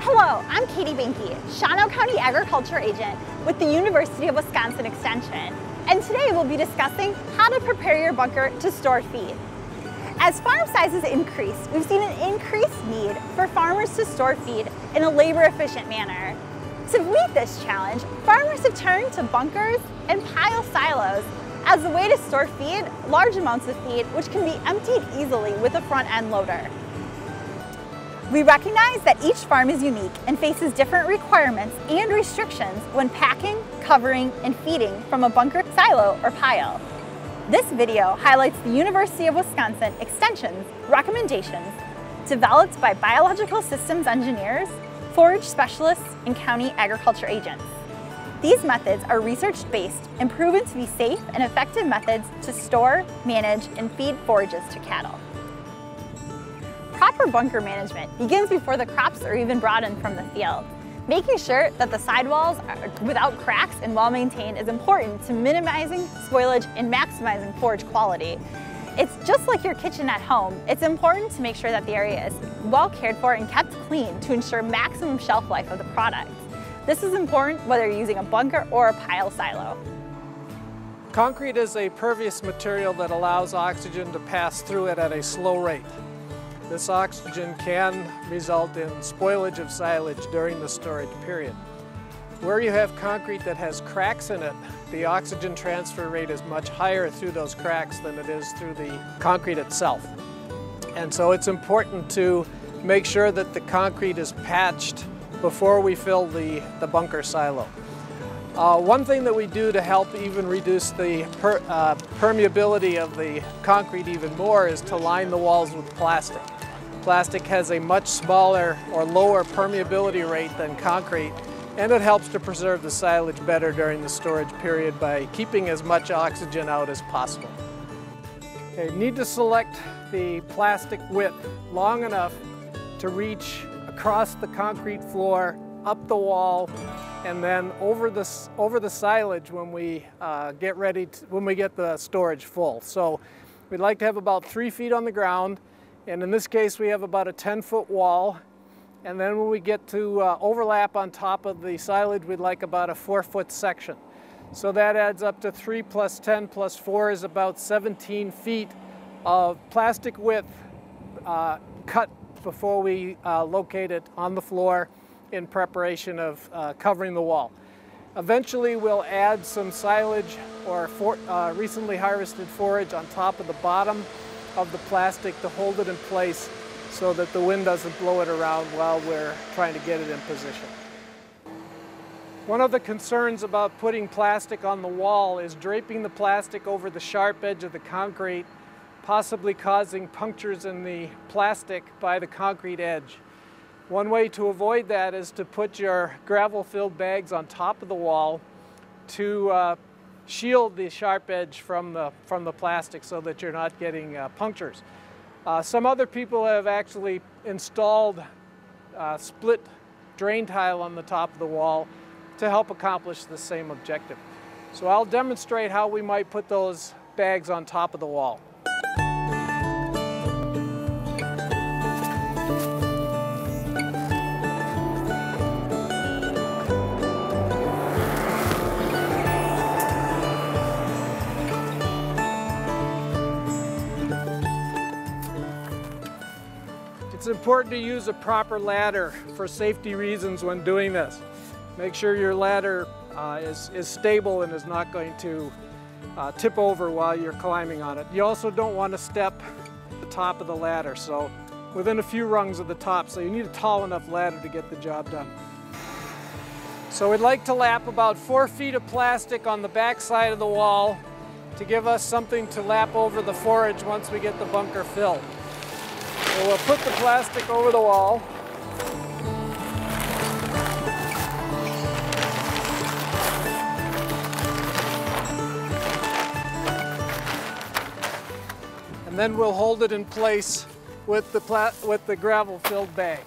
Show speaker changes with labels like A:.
A: Hello, I'm Katie Banke, Shawano County Agriculture Agent with the University of Wisconsin Extension, and today we'll be discussing how to prepare your bunker to store feed. As farm sizes increase, we've seen an increased need for farmers to store feed in a labor-efficient manner. To meet this challenge, farmers have turned to bunkers and pile silos as a way to store feed, large amounts of feed, which can be emptied easily with a front-end loader. We recognize that each farm is unique and faces different requirements and restrictions when packing, covering, and feeding from a bunker, silo, or pile. This video highlights the University of Wisconsin Extension's recommendations developed by biological systems engineers, forage specialists, and county agriculture agents. These methods are research-based and proven to be safe and effective methods to store, manage, and feed forages to cattle. Proper bunker management begins before the crops are even brought in from the field. Making sure that the sidewalls are without cracks and well maintained is important to minimizing spoilage and maximizing forage quality. It's just like your kitchen at home. It's important to make sure that the area is well cared for and kept clean to ensure maximum shelf life of the product. This is important whether you're using a bunker or a pile silo.
B: Concrete is a pervious material that allows oxygen to pass through it at a slow rate. This oxygen can result in spoilage of silage during the storage period. Where you have concrete that has cracks in it, the oxygen transfer rate is much higher through those cracks than it is through the concrete itself. And so it's important to make sure that the concrete is patched before we fill the bunker silo. One thing that we do to help even reduce the permeability of the concrete even more is to line the walls with plastic. Plastic has a much smaller or lower permeability rate than concrete, and it helps to preserve the silage better during the storage period by keeping as much oxygen out as possible. Okay, you need to select the plastic width long enough to reach across the concrete floor, up the wall, and then over the silage when we get the storage full. So we'd like to have about 3 feet on the ground, and in this case we have about a 10-foot wall, and then when we get to overlap on top of the silage, we'd like about a 4-foot section. So that adds up to 3 plus 10 plus 4 is about 17 feet of plastic width cut before we locate it on the floor in preparation of covering the wall. Eventually we'll add some silage or recently harvested forage on top of the bottom of the plastic to hold it in place so that the wind doesn't blow it around while we're trying to get it in position. One of the concerns about putting plastic on the wall is draping the plastic over the sharp edge of the concrete, possibly causing punctures in the plastic by the concrete edge. One way to avoid that is to put your gravel-filled bags on top of the wall to shield the sharp edge from the plastic so that you're not getting punctures. Some other people have actually installed split drain tile on the top of the wall to help accomplish the same objective. So I'll demonstrate how we might put those bags on top of the wall. It's important to use a proper ladder for safety reasons when doing this. Make sure your ladder is stable and is not going to tip over while you're climbing on it. You also don't want to step the top of the ladder, so within a few rungs of the top, so you need a tall enough ladder to get the job done. So we'd like to lap about 4 feet of plastic on the back side of the wall to give us something to lap over the forage once we get the bunker filled. So we'll put the plastic over the wall. And then we'll hold it in place with the gravel-filled bag.